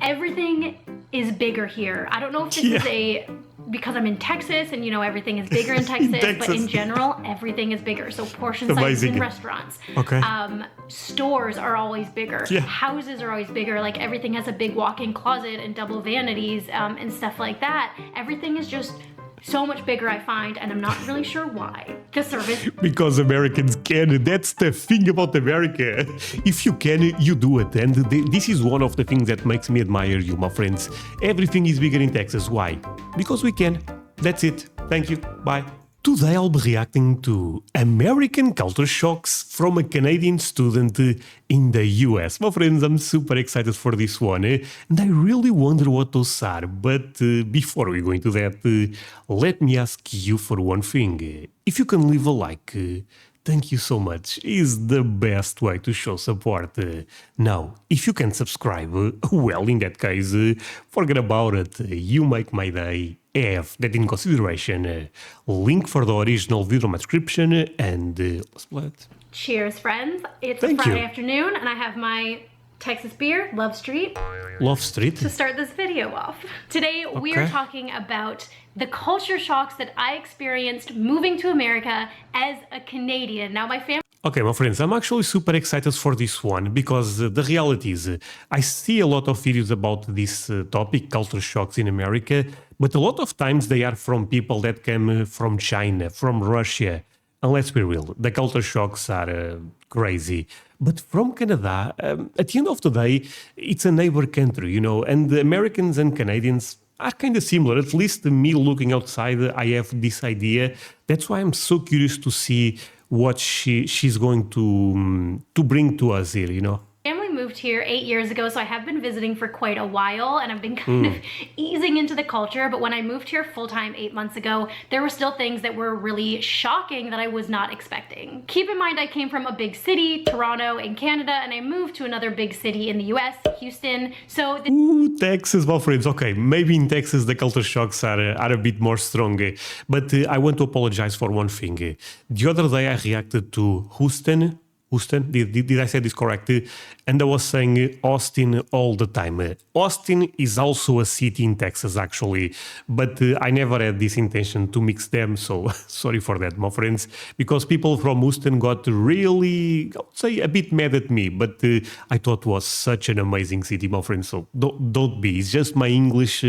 everything is bigger here. I don't know if this is because I'm in Texas and everything is bigger in Texas, but in general, everything is bigger. So portion sizes in restaurants. Okay. Stores are always bigger. Yeah. Houses are always bigger. Like everything has a big walk-in closet and double vanities and stuff like that. Everything is just so much bigger, I find, and I'm not really sure why. The service. Because Americans can. That's the thing about America. If you can, you do it. And this is one of the things that makes me admire you, my friends. Everything is bigger in Texas. Why? Because we can. That's it. Thank you. Bye. Today I'll be reacting to American culture shocks from a Canadian student in the US. My friends, I'm super excited for this one, and I really wonder what those are. But before we go into that, let me ask you for one thing. If you can leave a like, thank you so much. Is the best way to show support. Now, if you can subscribe, well, in that case, forget about it. You make my day. Have that in consideration. Link for the original video in my description, and let's play it. Cheers, friends. It's a Friday afternoon, and I have my Texas beer, Love Street. Love Street? To start this video off. Today, we are talking about the culture shocks that I experienced moving to America as a Canadian. Now, my family... Okay, my friends, I'm actually super excited for this one because the reality is I see a lot of videos about this topic, culture shocks in America, but a lot of times they are from people that came from China, from Russia. And let's be real, the culture shocks are crazy. But from Canada, at the end of the day, it's a neighbor country, and the Americans and Canadians are kind of similar. At least me looking outside, I have this idea. That's why I'm so curious to see what she's going to bring to us here, Family moved here 8 years ago, so I have been visiting for quite a while, and I've been kind of easing into the culture. But when I moved here full-time 8 months ago, there were still things that were really shocking that I was not expecting. Keep in mind, I came from a big city, Toronto in Canada, and I moved to another big city in the US, Houston. So Ooh, Texas, my friends. Okay, maybe in Texas the culture shocks are a bit more strong. But I want to apologize for one thing. The other day I reacted to Houston, did I say this correct? And I was saying Austin all the time. Austin is also a city in Texas, actually, but I never had this intention to mix them, so sorry for that, my friends, because people from Houston got really, I would say, a bit mad at me, but I thought it was such an amazing city, my friends, so don't be. It's just my English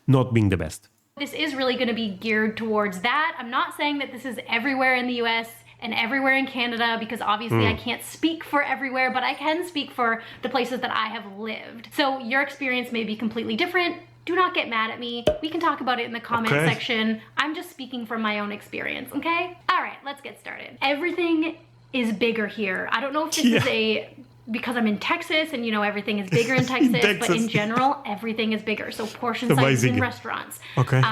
not being the best. This is really going to be geared towards that. I'm not saying that this is everywhere in the US and everywhere in Canada, because obviously I can't speak for everywhere, but I can speak for the places that I have lived. So your experience may be completely different. Do not get mad at me. We can talk about it in the comment section. I'm just speaking from my own experience, okay? All right, let's get started. Everything is bigger here. I don't know if this is because I'm in Texas and everything is bigger in Texas, but in general, everything is bigger. So portion sizes in restaurants. Okay.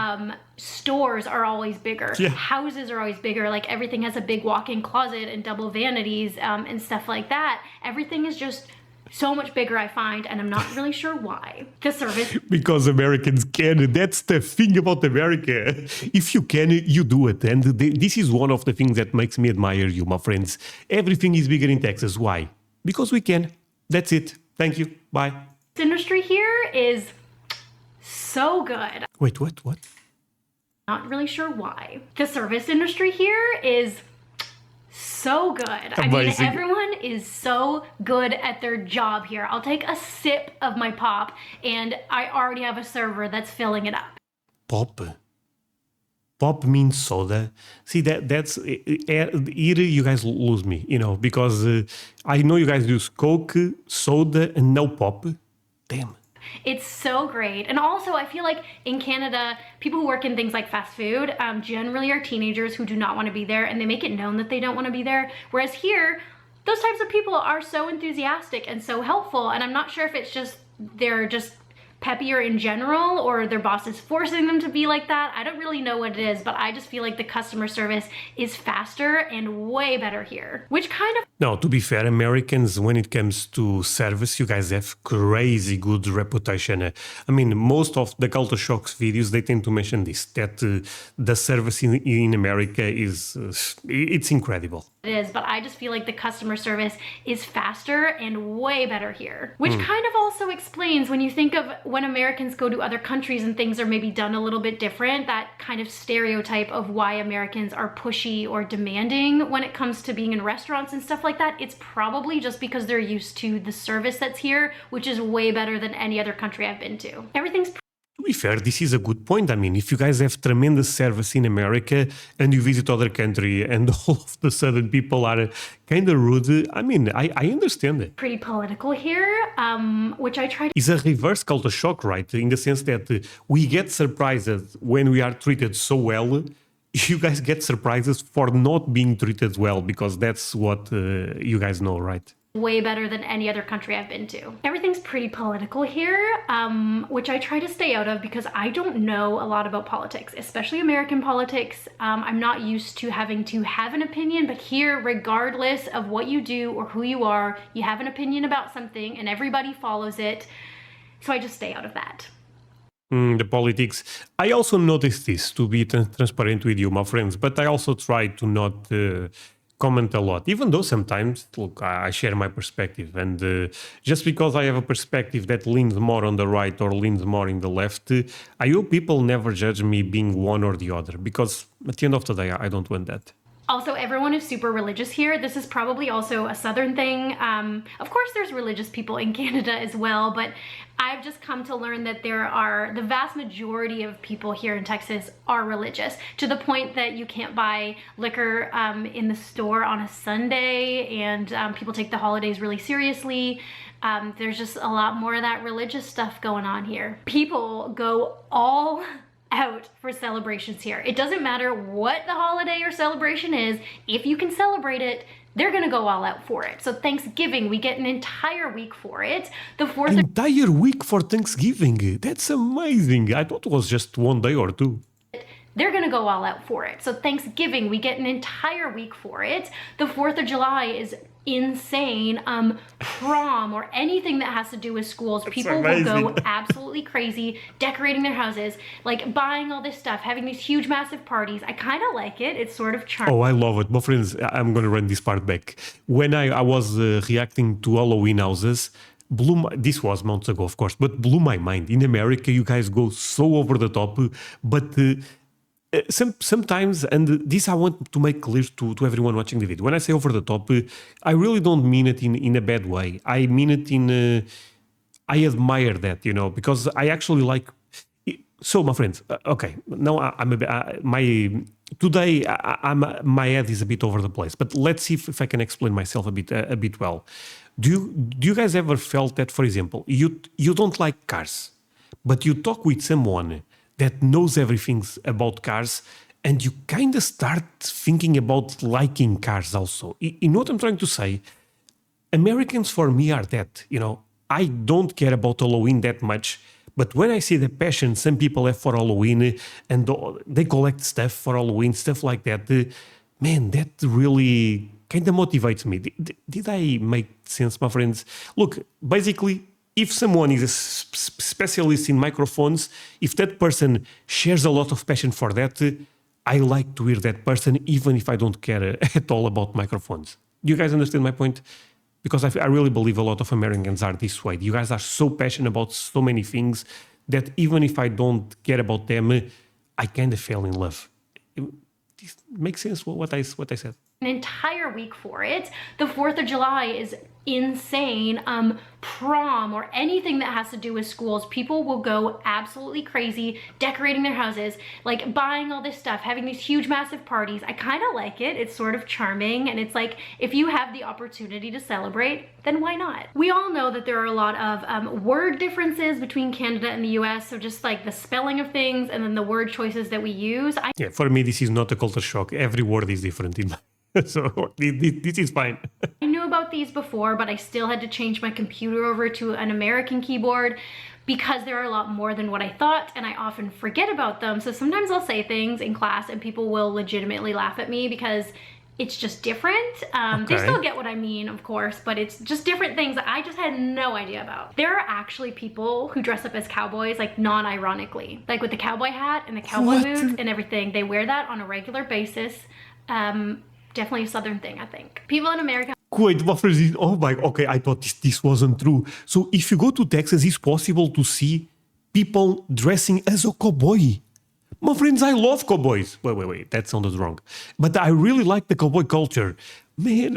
Stores are always bigger. Yeah. Houses are always bigger. Like everything has a big walk-in closet and double vanities and stuff like that. Everything is just so much bigger, I find, and I'm not really sure why. The service. Because Americans can. That's the thing about America. If you can, you do it. And this is one of the things that makes me admire you, my friends. Everything is bigger in Texas. Why? Because we can. That's it. Thank you. Bye. This industry here is so good. Wait, what? Not really sure why. The service industry here is so good. I mean, everyone is so good at their job here. I'll take a sip of my pop and I already have a server that's filling it up. Pop? Pop means soda. See, that's here you guys lose me, because I know you guys use Coke, soda, and no pop. Damn. It's so great. And also, I feel like in Canada, people who work in things like fast food generally are teenagers who do not want to be there, and they make it known that they don't want to be there. Whereas here, those types of people are so enthusiastic and so helpful, and I'm not sure if it's just they're just peppier in general or their boss is forcing them to be like that. I don't really know what it is, but I just feel like the customer service is faster and way better here, which kind of... No, to be fair, Americans, when it comes to service, you guys have crazy good reputation. I mean, most of the culture shocks videos, they tend to mention this, that the service in America is, it's incredible. It is, but I just feel like the customer service is faster and way better here, which kind of also explains when you think of when Americans go to other countries and things are maybe done a little bit different, that kind of stereotype of why Americans are pushy or demanding when it comes to being in restaurants and stuff like that, it's probably just because they're used to the service that's here, which is way better than any other country I've been to. Everything's To be fair, this is a good point. I mean, if you guys have tremendous service in America and you visit other country and all of a sudden people are kind of rude, I mean, I understand it. pretty political here, which I try to It's a reverse culture shock, right? In the sense that we get surprises when we are treated so well. You guys get surprises for not being treated well because that's what you guys know, right? way better than any other country I've been to. Everything's pretty political here, which I try to stay out of because I don't know a lot about politics, especially American politics. I'm not used to having to have an opinion, but here, regardless of what you do or who you are, you have an opinion about something and everybody follows it. So I just stay out of that. The politics. I also noticed this, to be transparent with you, my friends, but I also try to not comment a lot, even though sometimes, look, I share my perspective, and just because I have a perspective that leans more on the right or leans more in the left, I hope people never judge me being one or the other, because at the end of the day, I don't want that. Also, everyone is super religious here. This is probably also a southern thing. Of course, there's religious people in Canada as well, but I've just come to learn that the vast majority of people here in Texas are religious, to the point that you can't buy liquor in the store on a Sunday, and people take the holidays really seriously. There's just a lot more of that religious stuff going on here. People go all out for celebrations here. It doesn't matter what the holiday or celebration is. If you can celebrate it, they're gonna go all out for it. So Thanksgiving, we get an entire week for it. The 4th Entire week for Thanksgiving. That's amazing. I thought it was just one day or two. they're gonna go all out for it. So Thanksgiving, we get an entire week for it. The 4th of July is insane. Prom or anything that has to do with schools, people will go absolutely crazy, decorating their houses, like buying all this stuff, having these huge massive parties. I kind of like it. It's sort of charming. Oh, I love it. My friends, I'm going to run this part back. When I was reacting to Halloween houses, this was months ago, of course, but blew my mind. In America, you guys go so over the top, but sometimes, and this I want to make clear to everyone watching the video, when I say over the top, I really don't mean it in a bad way. I mean it I admire that, because I actually like. So, my friends, okay, now today my head is a bit over the place, but let's see if I can explain myself a bit well. Do you guys ever felt that, for example, you don't like cars, but you talk with someone that knows everything about cars, and you kind of start thinking about liking cars also? You know what I'm trying to say? Americans for me are that, I don't care about Halloween that much, but when I see the passion some people have for Halloween and they collect stuff for Halloween, stuff like that, man, that really kind of motivates me. Did I make sense, my friends? Look, basically, if someone is a specialist in microphones, if that person shares a lot of passion for that, I like to hear that person, even if I don't care at all about microphones. Do you guys understand my point? Because I really believe a lot of Americans are this way. You guys are so passionate about so many things that even if I don't care about them, I kind of fell in love. This makes sense what I said. An entire week for it. The 4th of July is insane. Prom or anything that has to do with schools, people will go absolutely crazy, decorating their houses, like buying all this stuff, having these huge massive parties. I kind of like it. It's sort of charming, and it's like, if you have the opportunity to celebrate, then why not? We all know that there are a lot of word differences between Canada and the US, so just like the spelling of things and then the word choices that we use. Yeah, for me, this is not a culture shock. Every word is different so this is fine. I knew about these before, but I still had to change my computer over to an American keyboard because there are a lot more than what I thought, and I often forget about them. So sometimes I'll say things in class and people will legitimately laugh at me because it's just different. They still get what I mean, of course, but it's just different things that I just had no idea about. There are actually people who dress up as cowboys, like non-ironically, like with the cowboy hat and the cowboy boots and everything. They wear that on a regular basis. Definitely a southern thing, I think. People in America. Wait, okay, I thought this wasn't true. So if you go to Texas, it's possible to see people dressing as a cowboy. My friends, I love cowboys. Wait, that sounded wrong. But I really like the cowboy culture. Man,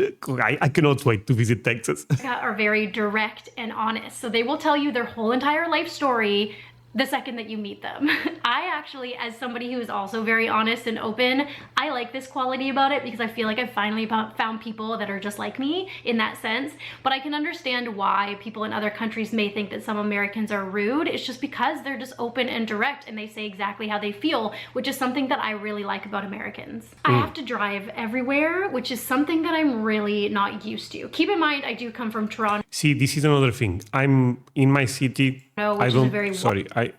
I cannot wait to visit Texas. Are very direct and honest. So they will tell you their whole entire life story the second that you meet them. I actually, as somebody who is also very honest and open, I like this quality about it because I feel like I've finally found people that are just like me in that sense. But I can understand why people in other countries may think that some Americans are rude. It's just because they're just open and direct and they say exactly how they feel, which is something that I really like about Americans. I have to drive everywhere, which is something that I'm really not used to. Keep in mind, I do come from Toronto. See, this is another thing. I'm in my city. Which is a very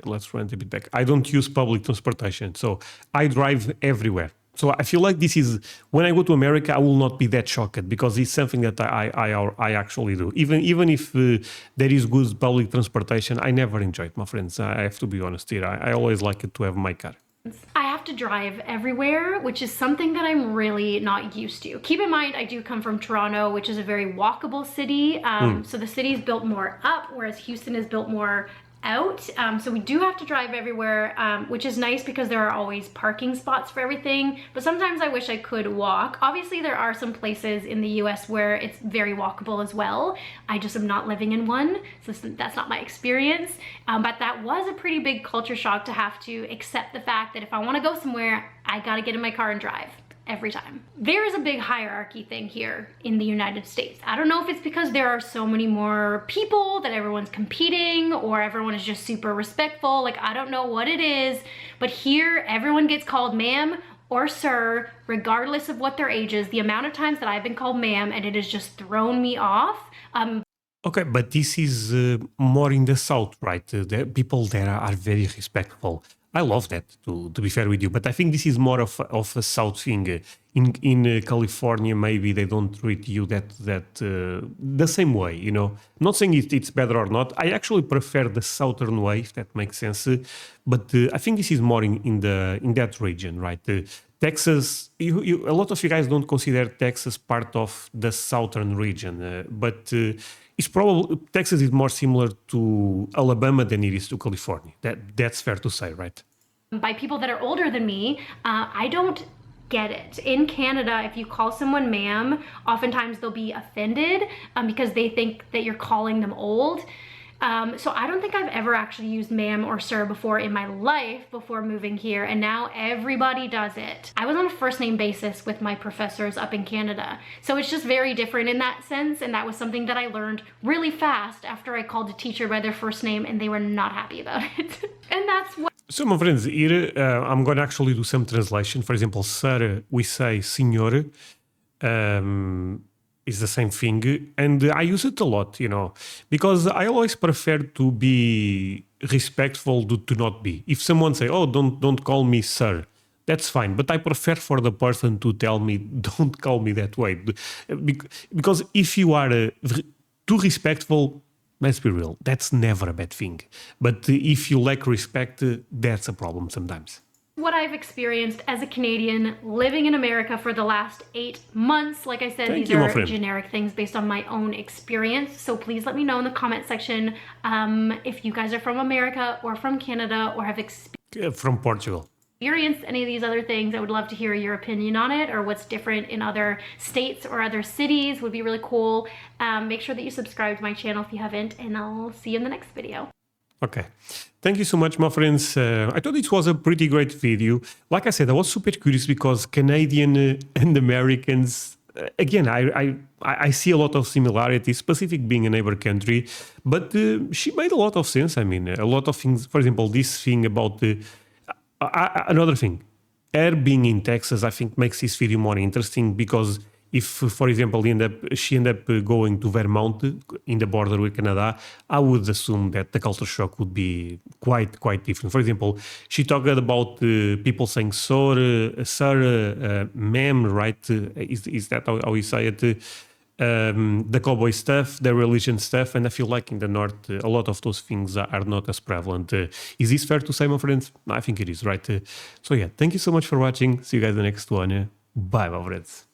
let's run a bit back. I don't use public transportation, so I drive everywhere. So I feel like this is, when I go to America, I will not be that shocked because it's something that I actually do. Even if there is good public transportation, I never enjoy it, my friends. I have to be honest here. I always like it to have my car. I have to drive everywhere, which is something that I'm really not used to. Keep in mind, I do come from Toronto, which is a very walkable city. So the city is built more up, whereas Houston is built more out. So we do have to drive everywhere, which is nice because there are always parking spots for everything. But sometimes I wish I could walk. Obviously, there are some places in the US where it's very walkable as well. I just am not living in one, so that's not my experience. But that was a pretty big culture shock to have to accept the fact that if I want to go somewhere, I gotta get in my car and drive. Every time. There is a big hierarchy thing here in the United States. I don't know if it's because there are so many more people that everyone's competing or everyone is just super respectful. Like, I don't know what it is, but here everyone gets called ma'am or sir, regardless of what their age is. The amount of times that I've been called ma'am and it has just thrown me off. Okay, but this is more in the South, right? The people there are very respectful. I love that, to be fair with you, but I think this is more of a South thing. In California, maybe they don't treat you the same way, you know. Not saying it's better or not. I actually prefer the Southern way, if that makes sense. But I think this is more in that region, right? Texas, a lot of you guys don't consider Texas part of the Southern region, but it's probably, Texas is more similar to Alabama than it is to California. That's fair to say, right? By people that are older than me, I don't get it. In Canada, if you call someone ma'am, oftentimes they'll be offended because they think that you're calling them old. So I don't think I've ever actually used ma'am or sir before in my life before moving here, and now everybody does it. I was on a first name basis with my professors up in Canada, so it's just very different in that sense, and that was something that I learned really fast after I called a teacher by their first name and they were not happy about it. And that's what. So my friends, here I'm going to actually do some translation. For example, sir, we say senhor. Is the same thing, and I use it a lot, you know, because I always prefer to be respectful to not be. If someone say, "Oh, don't call me sir," that's fine, but I prefer for the person to tell me, "Don't call me that way," because if you are too respectful, let's be real, that's never a bad thing. But if you lack respect, that's a problem sometimes. What I've experienced as a Canadian living in America for the last 8 months. Like I said, these are generic things based on my own experience. So please let me know in the comment section if you guys are from America or from Canada or have from Portugal. Experienced any of these other things. I would love to hear your opinion on it or what's different in other states or other cities. Would be really cool. Make sure that you subscribe to my channel if you haven't, and I'll see you in the next video. Okay. Thank you so much, my friends. I thought it was a pretty great video. Like I said, I was super curious because Canadian and Americans, again, I see a lot of similarities, Pacific being a neighbor country, but she made a lot of sense. I mean, a lot of things, for example, this thing about another thing, her being in Texas, I think makes this video more interesting because if, for example, she ended up going to Vermont in the border with Canada, I would assume that the culture shock would be quite different. For example, she talked about people saying sir, ma'am, right? Is that how you say it? The cowboy stuff, the religion stuff, and I feel like in the North, a lot of those things are not as prevalent. Is this fair to say, my friends? I think it is, right? So yeah, thank you so much for watching. See you guys in the next one. Bye, my friends.